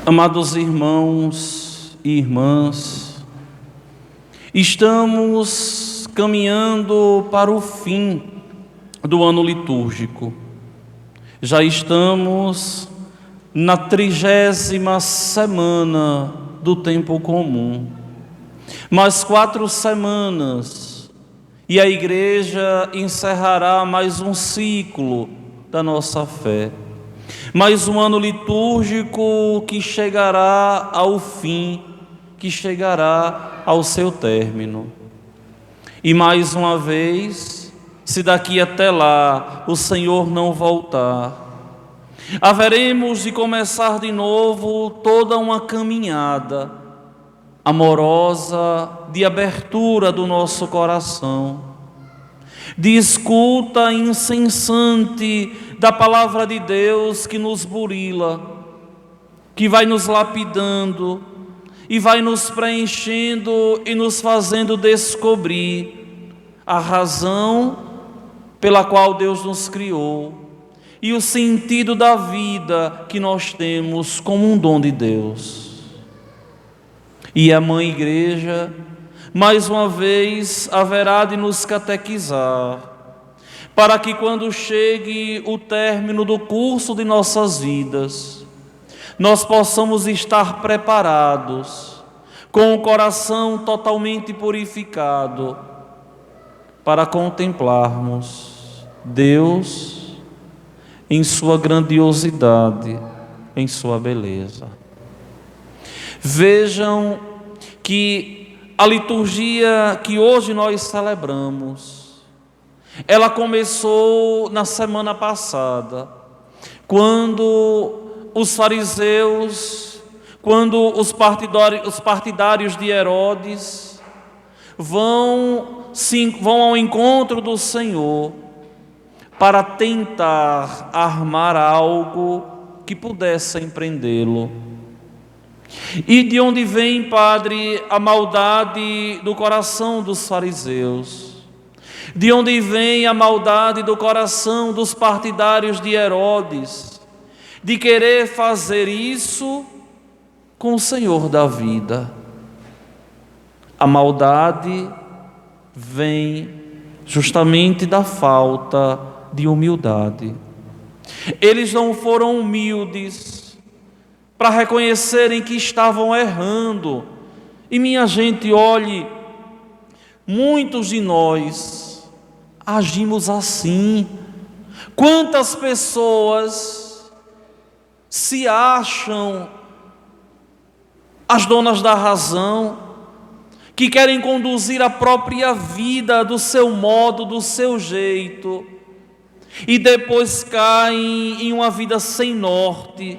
Amados irmãos e irmãs, estamos caminhando para o fim do ano litúrgico. Já estamos na 30ª semana do tempo comum. Mais 4 semanas e a Igreja encerrará mais um ciclo da nossa fé. Mais um ano litúrgico que chegará ao fim, que chegará ao seu término. E mais uma vez, se daqui até lá o Senhor não voltar, haveremos de começar de novo toda uma caminhada amorosa de abertura do nosso coração, de escuta incessante da palavra de Deus que nos burila, que vai nos lapidando e vai nos preenchendo e nos fazendo descobrir a razão pela qual Deus nos criou e o sentido da vida que nós temos como um dom de Deus. E a Mãe Igreja, mais uma vez, haverá de nos catequizar, para que quando chegue o término do curso de nossas vidas, nós possamos estar preparados, com o coração totalmente purificado, para contemplarmos Deus em sua grandiosidade, em sua beleza. Vejam que a liturgia que hoje nós celebramos, ela começou na semana passada, quando os fariseus, quando os partidários de Herodes vão ao encontro do Senhor para tentar armar algo que pudesse prendê-lo. E de onde vem, Padre, a maldade do coração dos fariseus? De onde vem a maldade do coração dos partidários de Herodes, de querer fazer isso com o Senhor da vida? A maldade vem justamente da falta de humildade. Eles não foram humildes para reconhecerem que estavam errando. E minha gente, olhe, muitos de nós agimos assim. Quantas pessoas se acham as donas da razão, que querem conduzir a própria vida do seu modo, do seu jeito, e depois caem em uma vida sem norte,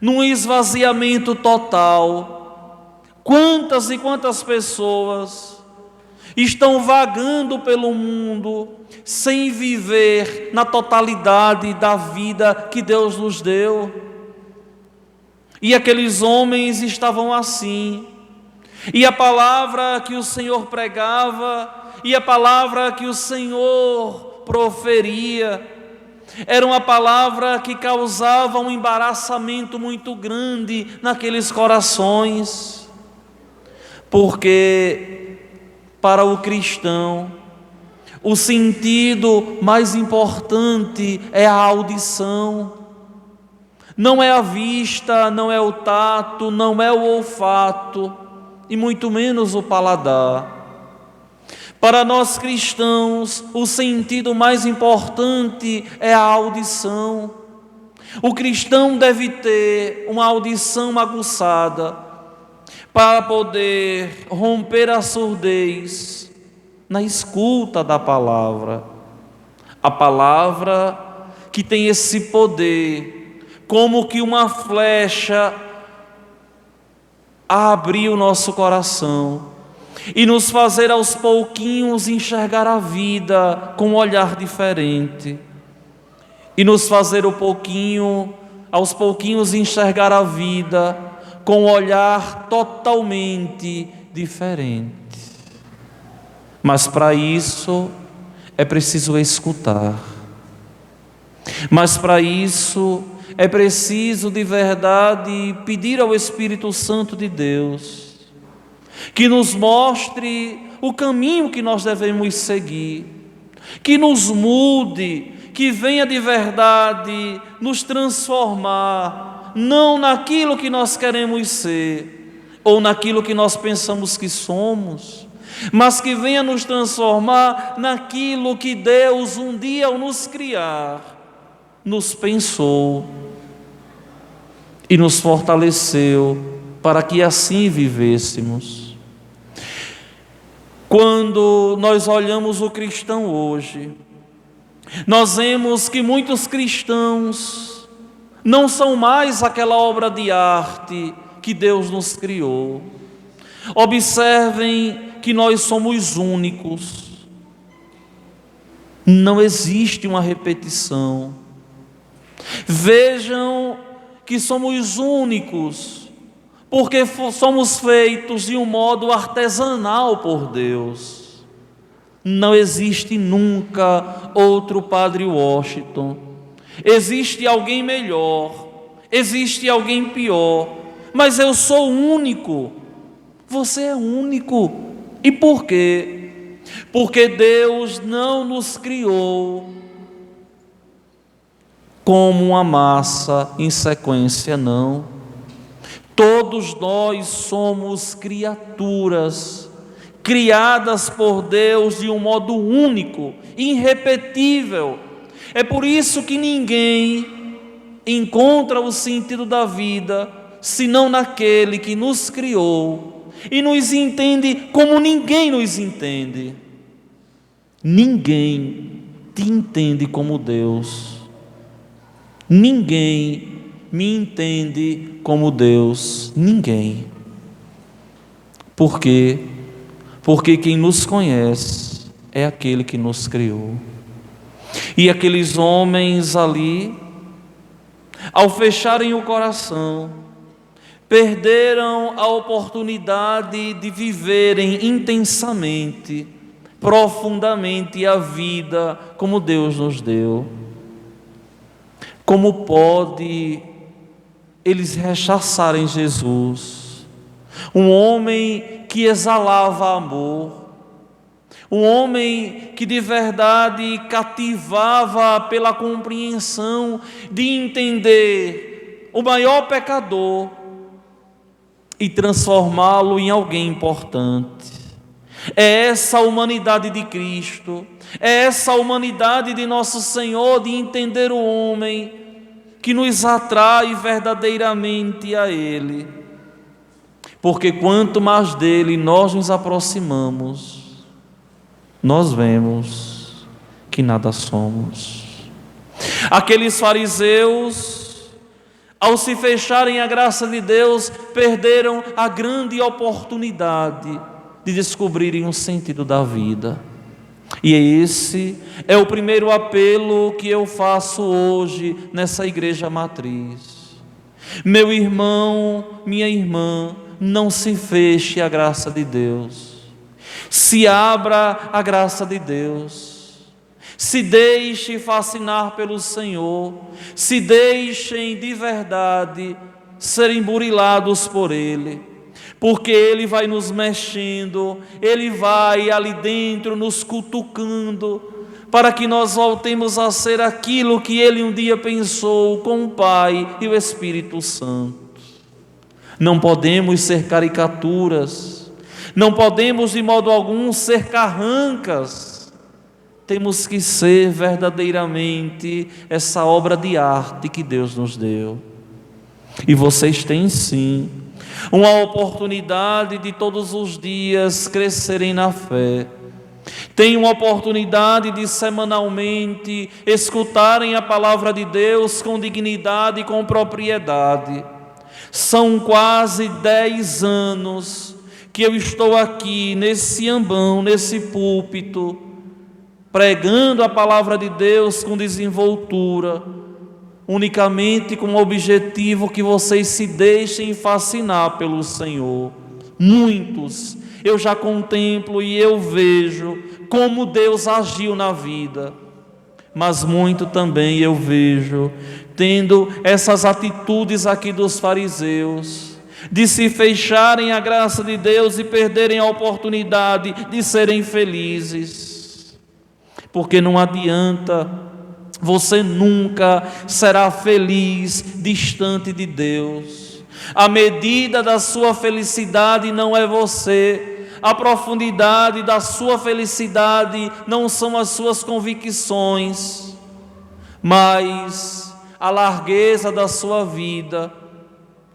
num esvaziamento total. Quantas e quantas pessoas estão vagando pelo mundo sem viver na totalidade da vida que Deus nos deu? E aqueles homens estavam assim. E a palavra que o Senhor pregava, e a palavra que o Senhor proferia, era uma palavra que causava um embaraçamento muito grande naqueles corações, porque para o cristão o sentido mais importante é a audição, não é a vista, não é o tato, não é o olfato e muito menos o paladar. Para nós cristãos, o sentido mais importante é a audição. O cristão deve ter uma audição aguçada para poder romper a surdez na escuta da palavra. A palavra que tem esse poder, como que uma flecha, a abrir o nosso coração e nos fazer aos pouquinhos enxergar a vida com um olhar diferente, e nos fazer aos pouquinhos enxergar a vida com um olhar totalmente diferente. Mas para isso é preciso escutar. Mas para isso é preciso de verdade pedir ao Espírito Santo de Deus que nos mostre o caminho que nós devemos seguir, que nos mude, que venha de verdade nos transformar, não naquilo que nós queremos ser, ou naquilo que nós pensamos que somos, mas que venha nos transformar naquilo que Deus um dia ao nos criar, nos pensou e nos fortaleceu para que assim vivêssemos. Quando nós olhamos o cristão hoje, nós vemos que muitos cristãos não são mais aquela obra de arte que Deus nos criou. Observem que nós somos únicos. Não existe uma repetição. Vejam que somos únicos, porque somos feitos de um modo artesanal por Deus. Não existe nunca outro Padre Washington. Existe alguém melhor, existe alguém pior, mas eu sou único. Você é único. E por quê? Porque Deus não nos criou como uma massa em sequência, não. Todos nós somos criaturas criadas por Deus de um modo único, irrepetível. É por isso que ninguém encontra o sentido da vida senão naquele que nos criou e nos entende como ninguém nos entende. Ninguém te entende como Deus. Ninguém me entende como Deus. Ninguém. Por quê? Porque quem nos conhece é aquele que nos criou. E aqueles homens ali, ao fecharem o coração, perderam a oportunidade de viverem intensamente, profundamente a vida como Deus nos deu. Como pode eles rechaçarem Jesus, um homem que exalava amor, um homem que de verdade cativava pela compreensão de entender o maior pecador e transformá-lo em alguém importante. É essa a humanidade de Cristo, é essa a humanidade de nosso Senhor, de entender o homem, que nos atrai verdadeiramente a Ele. Porque quanto mais dele nós nos aproximamos, nós vemos que nada somos. Aqueles fariseus, ao se fecharem à graça de Deus, perderam a grande oportunidade de descobrirem o sentido da vida. E esse é o primeiro apelo que eu faço hoje nessa igreja matriz. Meu irmão, minha irmã, não se feche à graça de Deus. Se abra à graça de Deus. Se deixe fascinar pelo Senhor. Se deixem de verdade serem burilados por Ele. Porque Ele vai nos mexendo, Ele vai ali dentro nos cutucando, para que nós voltemos a ser aquilo que Ele um dia pensou com o Pai e o Espírito Santo. Não podemos ser caricaturas, não podemos de modo algum ser carrancas. Temos que ser verdadeiramente essa obra de arte que Deus nos deu. E vocês têm sim uma oportunidade de todos os dias crescerem na fé. Tem uma oportunidade de semanalmente escutarem a palavra de Deus com dignidade e com propriedade. São quase 10 anos que eu estou aqui nesse ambão, nesse púlpito, pregando a palavra de Deus com desenvoltura, unicamente com o objetivo que vocês se deixem fascinar pelo Senhor. Muitos eu já contemplo e eu vejo como Deus agiu na vida, mas muito também eu vejo tendo essas atitudes aqui dos fariseus, de se fecharem à graça de Deus e perderem a oportunidade de serem felizes. Porque não adianta, você nunca será feliz distante de Deus. A medida da sua felicidade não é você, a profundidade da sua felicidade não são as suas convicções, mas a largueza da sua vida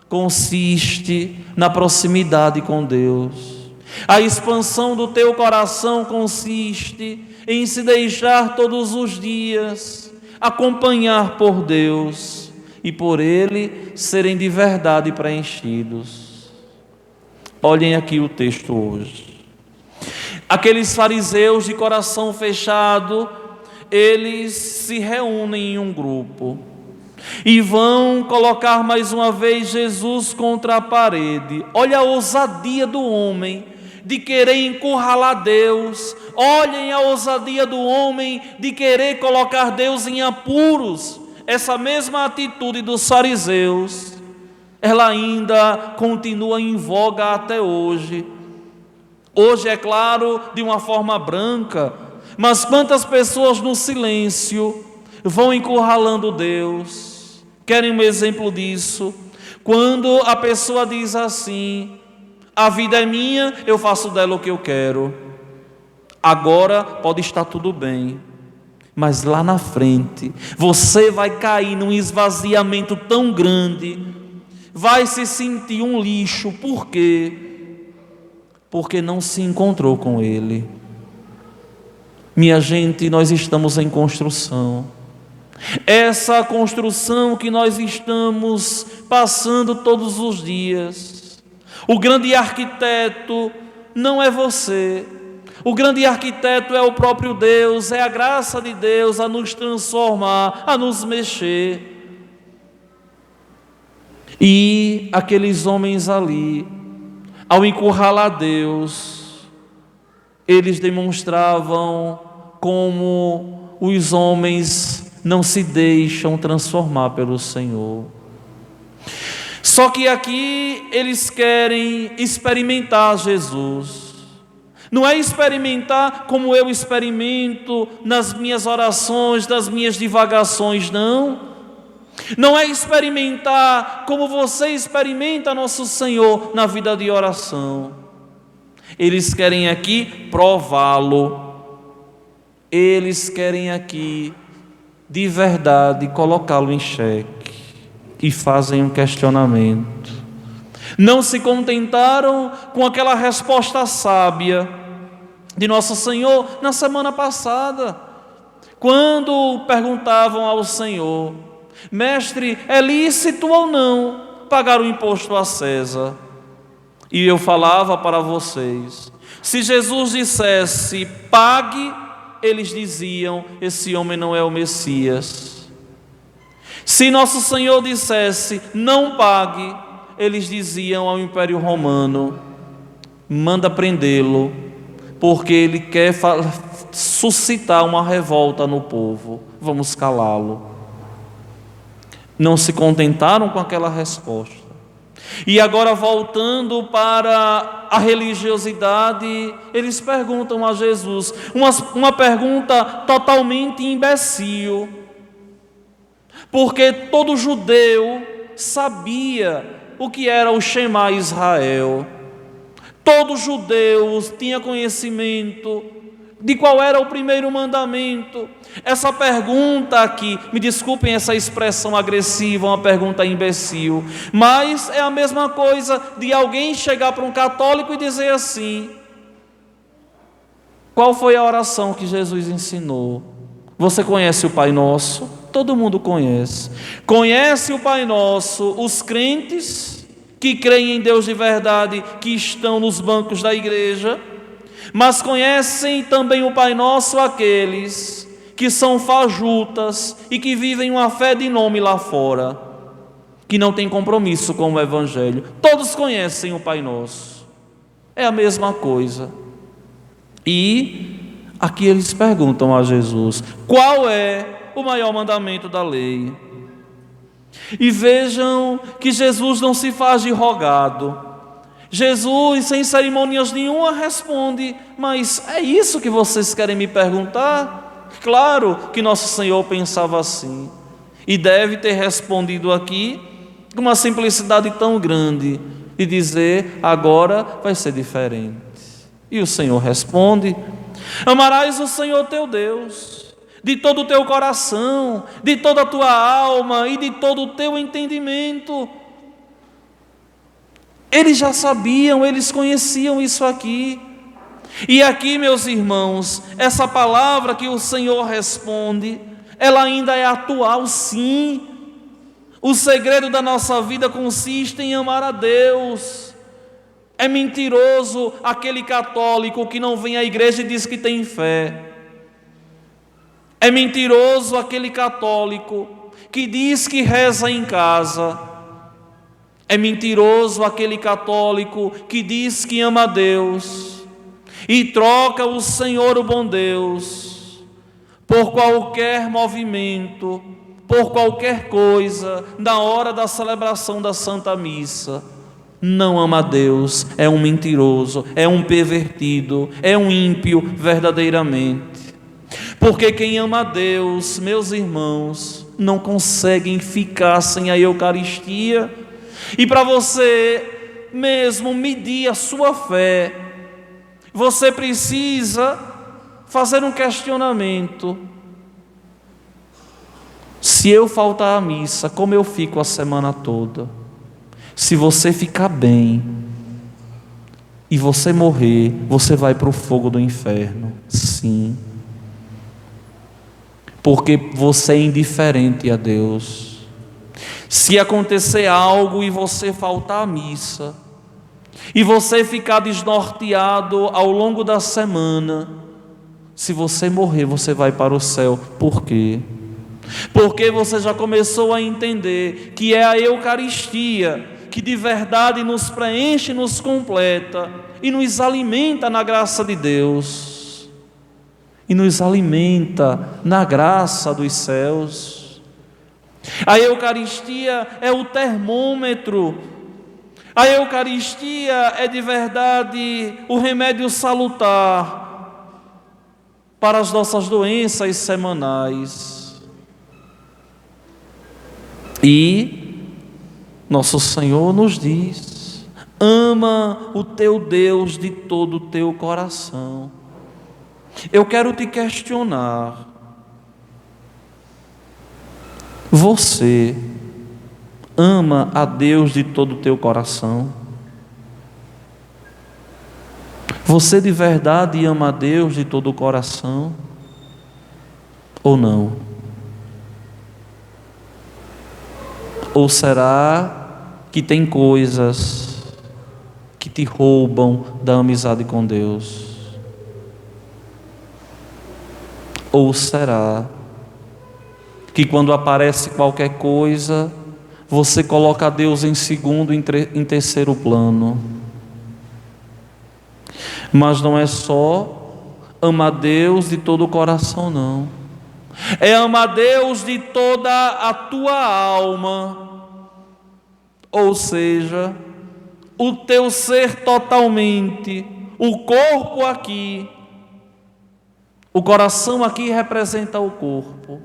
consiste na proximidade com Deus. A expansão do teu coração consiste em se deixar todos os dias acompanhar por Deus e por Ele serem de verdade preenchidos. Olhem aqui o texto hoje. Aqueles fariseus de coração fechado, eles se reúnem em um grupo e vão colocar mais uma vez Jesus contra a parede. Olha a ousadia do homem de querer encurralar Deus. Olhem a ousadia do homem de querer colocar Deus em apuros. Essa mesma atitude dos fariseus, ela ainda continua em voga até hoje. Hoje, é claro, de uma forma branca, mas quantas pessoas no silêncio vão encurralando Deus? Querem um exemplo disso? Quando a pessoa diz assim: a vida é minha, eu faço dela o que eu quero. Agora pode estar tudo bem, mas lá na frente você vai cair num esvaziamento tão grande, vai se sentir um lixo. Por quê? Porque não se encontrou com Ele. Minha gente, nós estamos em construção. Essa construção que nós estamos passando todos os dias. O grande arquiteto não é você. O grande arquiteto é o próprio Deus, é a graça de Deus a nos transformar, a nos mexer. E aqueles homens ali, ao encurralar Deus, eles demonstravam como os homens não se deixam transformar pelo Senhor. Só que aqui eles querem experimentar Jesus. Não é experimentar como eu experimento nas minhas orações, nas minhas divagações, não. Não é experimentar como você experimenta nosso Senhor na vida de oração. Eles querem aqui prová-lo. Eles querem aqui, de verdade, colocá-lo em xeque. E fazem um questionamento. Não se contentaram com aquela resposta sábia de nosso Senhor na semana passada, quando perguntavam ao Senhor: mestre, é lícito ou não pagar o imposto a César? E eu falava para vocês, se Jesus dissesse pague, eles diziam: esse homem não é o Messias. Se nosso Senhor dissesse não pague, eles diziam ao Império Romano: manda prendê-lo, porque ele quer suscitar uma revolta no povo, vamos calá-lo. Não se contentaram com aquela resposta. E agora, voltando para a religiosidade, eles perguntam a Jesus uma pergunta totalmente imbecil, porque todo judeu sabia o que era o Shema Israel. Todo judeu tinha conhecimento de qual era o primeiro mandamento. Essa pergunta aqui, me desculpem essa expressão agressiva, uma pergunta imbecil, mas é a mesma coisa de alguém chegar para um católico e dizer assim: qual foi a oração que Jesus ensinou? Você conhece o Pai Nosso? Todo mundo conhece. Conhece o Pai Nosso os crentes que creem em Deus de verdade, que estão nos bancos da igreja, mas conhecem também o Pai Nosso aqueles que são fajutas e que vivem uma fé de nome lá fora, que não tem compromisso com o Evangelho. Todos conhecem o Pai Nosso. É a mesma coisa. E aqui eles perguntam a Jesus: qual é o maior mandamento da lei? E vejam que Jesus não se faz de rogado. Jesus, sem cerimônias nenhuma, responde: mas é isso que vocês querem me perguntar? Claro que nosso Senhor pensava assim, e deve ter respondido aqui com uma simplicidade tão grande, de dizer: agora vai ser diferente. E o Senhor responde: amarás o Senhor teu Deus de todo o teu coração, de toda a tua alma e de todo o teu entendimento. Eles já sabiam, eles conheciam isso aqui. E aqui, meus irmãos, essa palavra que o Senhor responde, ela ainda é atual, sim. O segredo da nossa vida consiste em amar a Deus. É mentiroso aquele católico que não vem à igreja e diz que tem fé. É mentiroso aquele católico que diz que reza em casa. É mentiroso aquele católico que diz que ama a Deus e troca o Senhor, o bom Deus, por qualquer movimento, por qualquer coisa, na hora da celebração da Santa Missa. Não ama a Deus, é um mentiroso, é um pervertido, é um ímpio verdadeiramente. Porque quem ama a Deus, meus irmãos, não conseguem ficar sem a Eucaristia. E para você mesmo medir a sua fé, você precisa fazer um questionamento: se eu faltar à missa, como eu fico a semana toda? Se você ficar bem e você morrer, você vai para o fogo do inferno. Sim. Porque você é indiferente a Deus. Se acontecer algo e você faltar à missa, e você ficar desnorteado ao longo da semana, se você morrer, você vai para o céu. Por quê? Porque você já começou a entender que é a Eucaristia que de verdade nos preenche, nos completa e nos alimenta na graça de Deus. E nos alimenta na graça dos céus. A Eucaristia é o termômetro. A Eucaristia é de verdade o remédio salutar para as nossas doenças semanais. E nosso Senhor nos diz: ama o teu Deus de todo o teu coração. Eu quero te questionar: você ama a Deus de todo o teu coração? Você de verdade ama a Deus de todo o coração? Ou não? Ou será que tem coisas que te roubam da amizade com Deus? Ou será que quando aparece qualquer coisa, você coloca Deus em segundo, em terceiro plano? Mas não é só amar Deus de todo o coração, não. É amar Deus de toda a tua alma, ou seja, o teu ser totalmente, o corpo aqui. O coração aqui representa o corpo.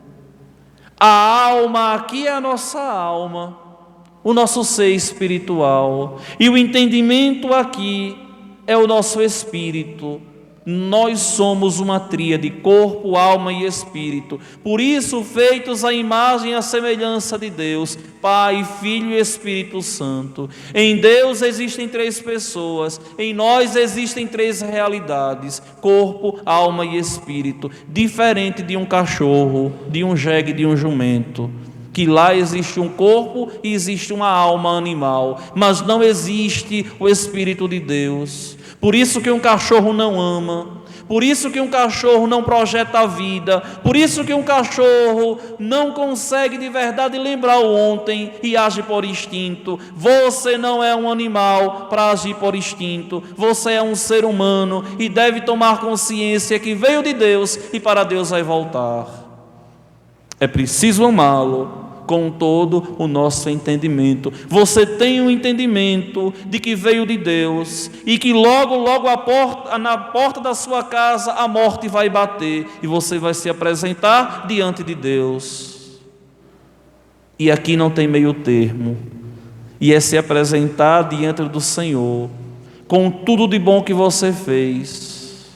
A alma aqui é a nossa alma, o nosso ser espiritual. E o entendimento aqui é o nosso espírito. Nós somos uma tríade, corpo, alma e espírito. Por isso, feitos à imagem e à semelhança de Deus, Pai, Filho e Espírito Santo. Em Deus existem três pessoas, em nós existem três realidades: corpo, alma e espírito. Diferente de um cachorro, de um jegue, de um jumento, que lá existe um corpo e existe uma alma animal, mas não existe o Espírito de Deus. Por isso que um cachorro não ama, por isso que um cachorro não projeta a vida, por isso que um cachorro não consegue de verdade lembrar o ontem e age por instinto. Você não é um animal para agir por instinto, você é um ser humano e deve tomar consciência que veio de Deus e para Deus vai voltar. É preciso amá-lo com todo o nosso entendimento. Você tem um entendimento de que veio de Deus e que logo, logo na porta da sua casa a morte vai bater e você vai se apresentar diante de Deus. E aqui não tem meio termo. E é se apresentar diante do Senhor com tudo de bom que você fez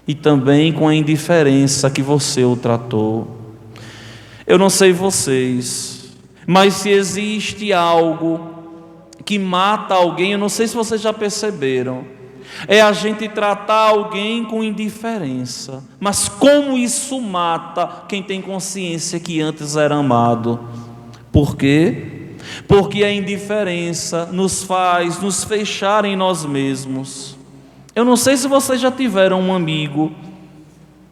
e também com a indiferença que você o tratou. Eu não sei vocês, mas se existe algo que mata alguém, eu não sei se vocês já perceberam, é a gente tratar alguém com indiferença. Mas como isso mata quem tem consciência que antes era amado? Por quê? Porque a indiferença nos faz nos fechar em nós mesmos. Eu não sei se vocês já tiveram um amigo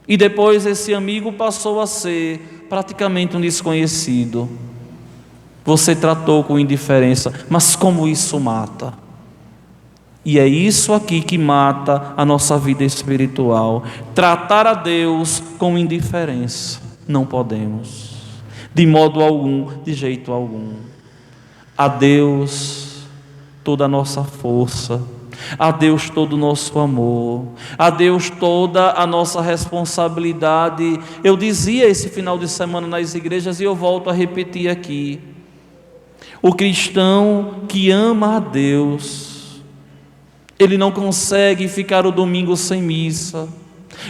e depois esse amigo passou a ser praticamente um desconhecido. Você tratou com indiferença, mas como isso mata? E é isso aqui que mata a nossa vida espiritual. Tratar a Deus com indiferença. Não podemos, de modo algum, de jeito algum. A Deus toda a nossa força, a Deus todo o nosso amor, a Deus toda a nossa responsabilidade. Eu dizia esse final de semana nas igrejas e eu volto a repetir aqui: o cristão que ama a Deus, ele não consegue ficar o domingo sem missa,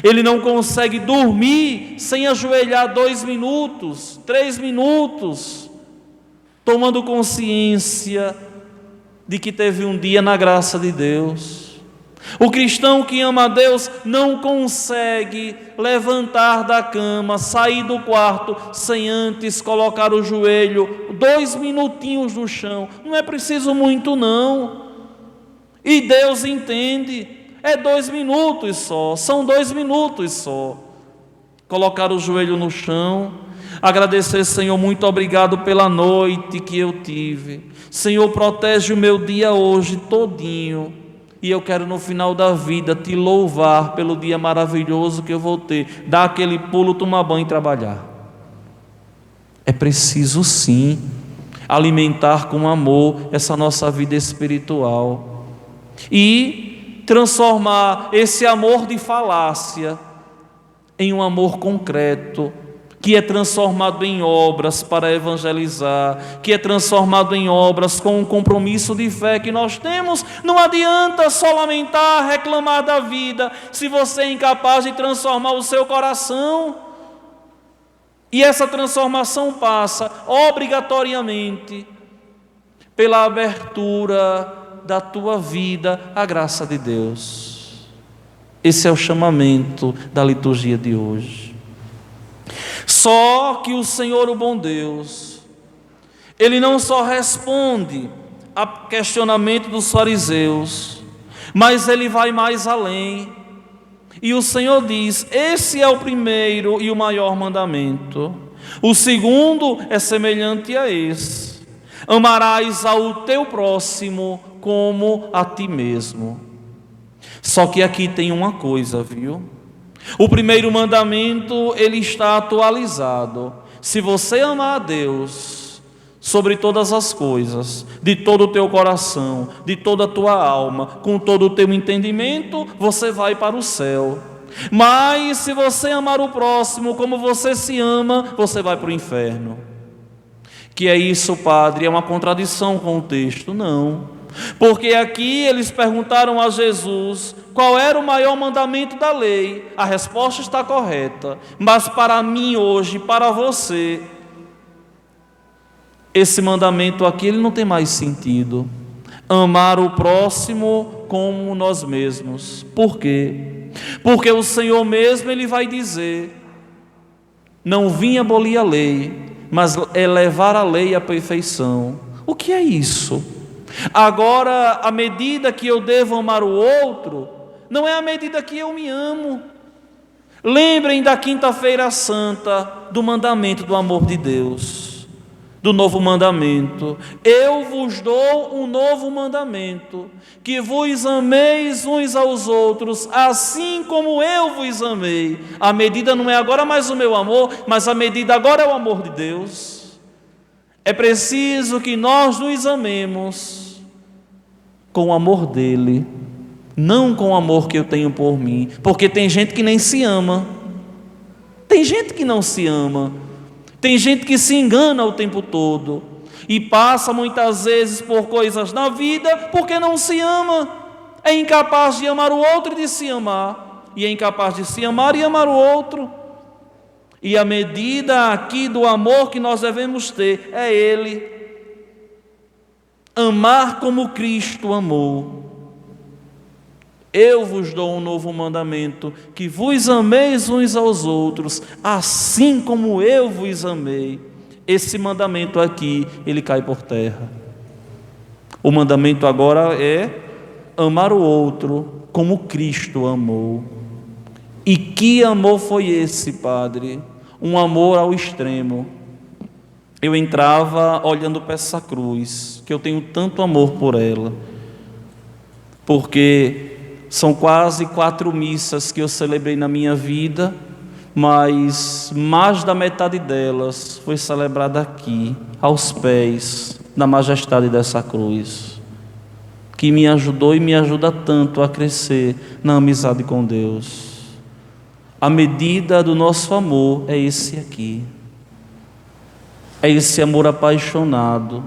ele não consegue dormir sem ajoelhar 2 minutos, 3 minutos, tomando consciência de que teve um dia na graça de Deus. O cristão que ama a Deus não consegue levantar da cama, sair do quarto, sem antes colocar o joelho 2 minutinhos no chão. Não é preciso muito não. E Deus entende, é 2 minutos só, são 2 minutos só. Colocar o joelho no chão, agradecer: Senhor, muito obrigado pela noite que eu tive. Senhor, protege o meu dia hoje todinho. E eu quero no final da vida te louvar pelo dia maravilhoso que eu vou ter. Dar aquele pulo, tomar banho e trabalhar. É preciso sim alimentar com amor essa nossa vida espiritual. E transformar esse amor de falácia em um amor concreto, que é transformado em obras para evangelizar, que é transformado em obras com um compromisso de fé que nós temos. Não adianta só lamentar, reclamar da vida, se você é incapaz de transformar o seu coração. E essa transformação passa obrigatoriamente pela abertura da tua vida à graça de Deus. Esse é o chamamento da liturgia de hoje. Só que o Senhor, o bom Deus, Ele não só responde a questionamento dos fariseus, mas Ele vai mais além. E o Senhor diz: esse é o primeiro e o maior mandamento. O segundo é semelhante a esse: amarás ao teu próximo como a ti mesmo. Só que aqui tem uma coisa, viu? O primeiro mandamento, ele está atualizado. Se você amar a Deus sobre todas as coisas, de todo o teu coração, de toda a tua alma, com todo o teu entendimento, você vai para o céu. Mas se você amar o próximo como você se ama, você vai para o inferno. Que é isso, padre? É uma contradição com o texto? Não. Porque aqui eles perguntaram a Jesus qual era o maior mandamento da lei. A resposta está correta. Mas para mim hoje, para você, esse mandamento aqui ele não tem mais sentido. Amar o próximo como nós mesmos. Por quê? Porque o Senhor mesmo ele vai dizer: não vim abolir a lei, mas elevar a lei à perfeição. O que é isso? Agora, a medida que eu devo amar o outro não é a medida que eu me amo. Lembrem da quinta-feira santa, do mandamento do amor de Deus, do novo mandamento: eu vos dou um novo mandamento, que vos ameis uns aos outros, assim como eu vos amei. A medida não é agora mais o meu amor, mas a medida agora é o amor de Deus. É preciso que nós nos amemos com o amor dele, não com o amor que eu tenho por mim, porque tem gente que nem se ama, tem gente que não se ama, tem gente que se engana o tempo todo e passa muitas vezes por coisas na vida porque não se ama, é incapaz de amar o outro e de se amar, e é incapaz de se amar e amar o outro. E a medida aqui do amor que nós devemos ter é ele. Amar como Cristo amou. Eu vos dou um novo mandamento, que vos ameis uns aos outros, assim como eu vos amei. Esse mandamento aqui, ele cai por terra. O mandamento agora é amar o outro como Cristo amou. E que amor foi esse, Padre? Um amor ao extremo. Eu entrava olhando para essa cruz, que eu tenho tanto amor por ela, porque são quase 4 missas que eu celebrei na minha vida, mas mais da metade delas foi celebrada aqui, aos pés da majestade dessa cruz, que me ajudou e me ajuda tanto a crescer na amizade com Deus. A medida do nosso amor é esse aqui, é esse amor apaixonado,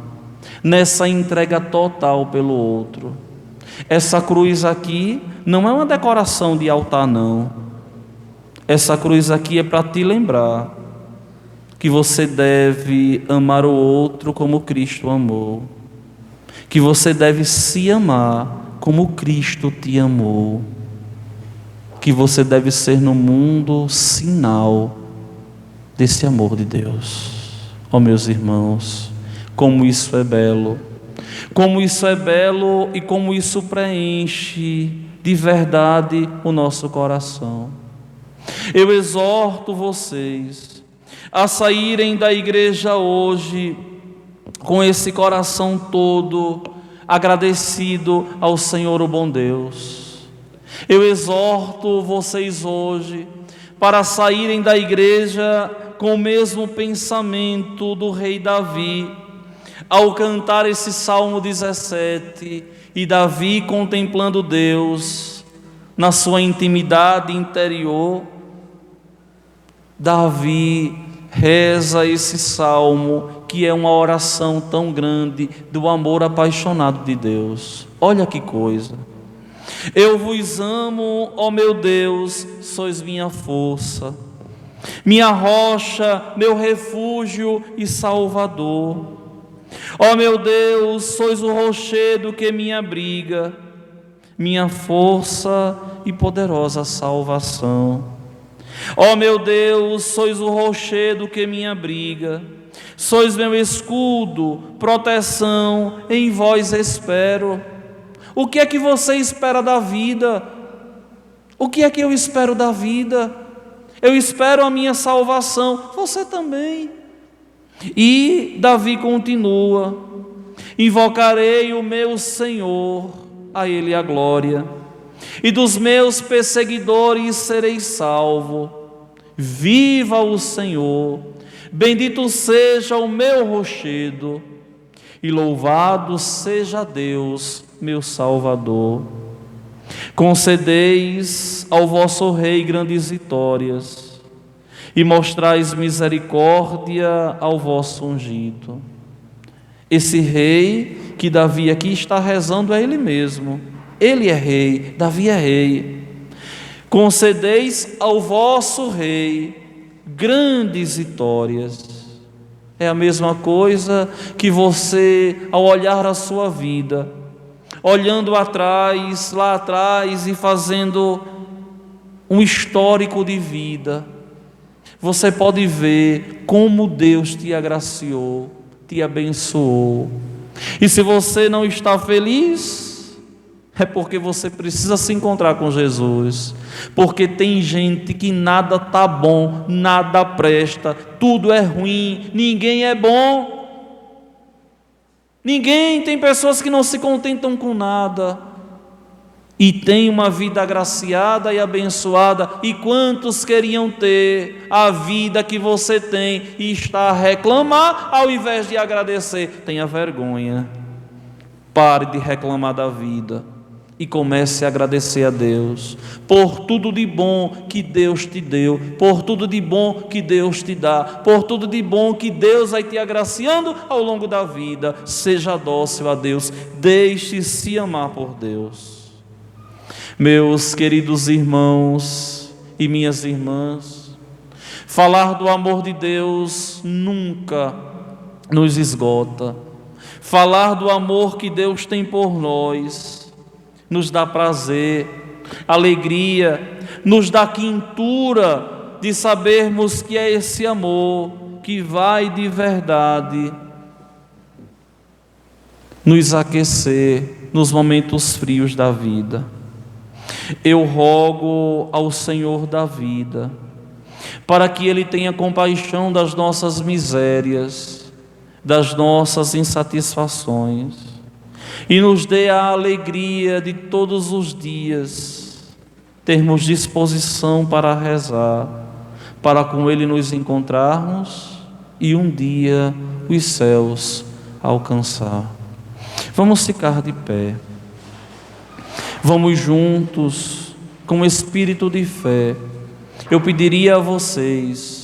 nessa entrega total pelo outro. Essa cruz aqui não é uma decoração de altar, não. Essa cruz aqui é para te lembrar que você deve amar o outro como Cristo amou, que você deve se amar como Cristo te amou, que você deve ser no mundo sinal desse amor de Deus. Ó meus irmãos, como isso é belo, como isso é belo e como isso preenche de verdade o nosso coração. Eu exorto vocês a saírem da igreja hoje com esse coração todo agradecido ao Senhor, o bom Deus. Eu exorto vocês hoje para saírem da igreja com o mesmo pensamento do rei Davi, ao cantar esse Salmo 17, e Davi contemplando Deus na sua intimidade interior. Davi reza esse salmo, que é uma oração tão grande do amor apaixonado de Deus. Olha que coisa. Eu vos amo, ó meu Deus, sois minha força, minha rocha, meu refúgio e salvador. Ó meu Deus, sois o rochedo que me abriga, minha força e poderosa salvação. Ó meu Deus, sois o rochedo que me abriga, sois meu escudo, proteção, em vós espero. O que é que você espera da vida? O que é que eu espero da vida? Eu espero a minha salvação, você também. E Davi continua: invocarei o meu Senhor, a Ele a glória, e dos meus perseguidores serei salvo. Viva o Senhor, bendito seja o meu rochedo, e louvado seja Deus, meu Salvador. Concedeis ao vosso Rei grandes vitórias, e mostrais misericórdia ao vosso ungido. Esse rei que Davi aqui está rezando é ele mesmo. Ele é rei, Davi é rei. Concedeis ao vosso rei grandes vitórias. É a mesma coisa que você, ao olhar a sua vida, olhando atrás, lá atrás, e fazendo um histórico de vida, você pode ver como Deus te agraciou, te abençoou. E se você não está feliz, é porque você precisa se encontrar com Jesus. Porque tem gente que nada está bom, nada presta, tudo é ruim, ninguém é bom. Tem pessoas que não se contentam com nada. e tem uma vida agraciada e abençoada, e quantos queriam ter a vida que você tem e está a reclamar ao invés de agradecer? Tenha vergonha, pare de reclamar da vida e comece a agradecer a Deus por tudo de bom que Deus te deu, por tudo de bom que Deus te dá, por tudo de bom que Deus vai te agraciando ao longo da vida. Seja dócil a Deus, deixe-se amar por Deus. Meus queridos irmãos e minhas irmãs, falar do amor de Deus nunca nos esgota. Falar do amor que Deus tem por nós nos dá prazer, alegria, nos dá quintura de sabermos que é esse amor que vai de verdade nos aquecer nos momentos frios da vida. Eu rogo ao Senhor da vida para que Ele tenha compaixão das nossas misérias, das nossas insatisfações, e nos dê a alegria de todos os dias termos disposição para rezar, para com Ele nos encontrarmos e um dia os céus alcançar. Vamos ficar de pé. Vamos juntos, com espírito de fé. Eu pediria a vocês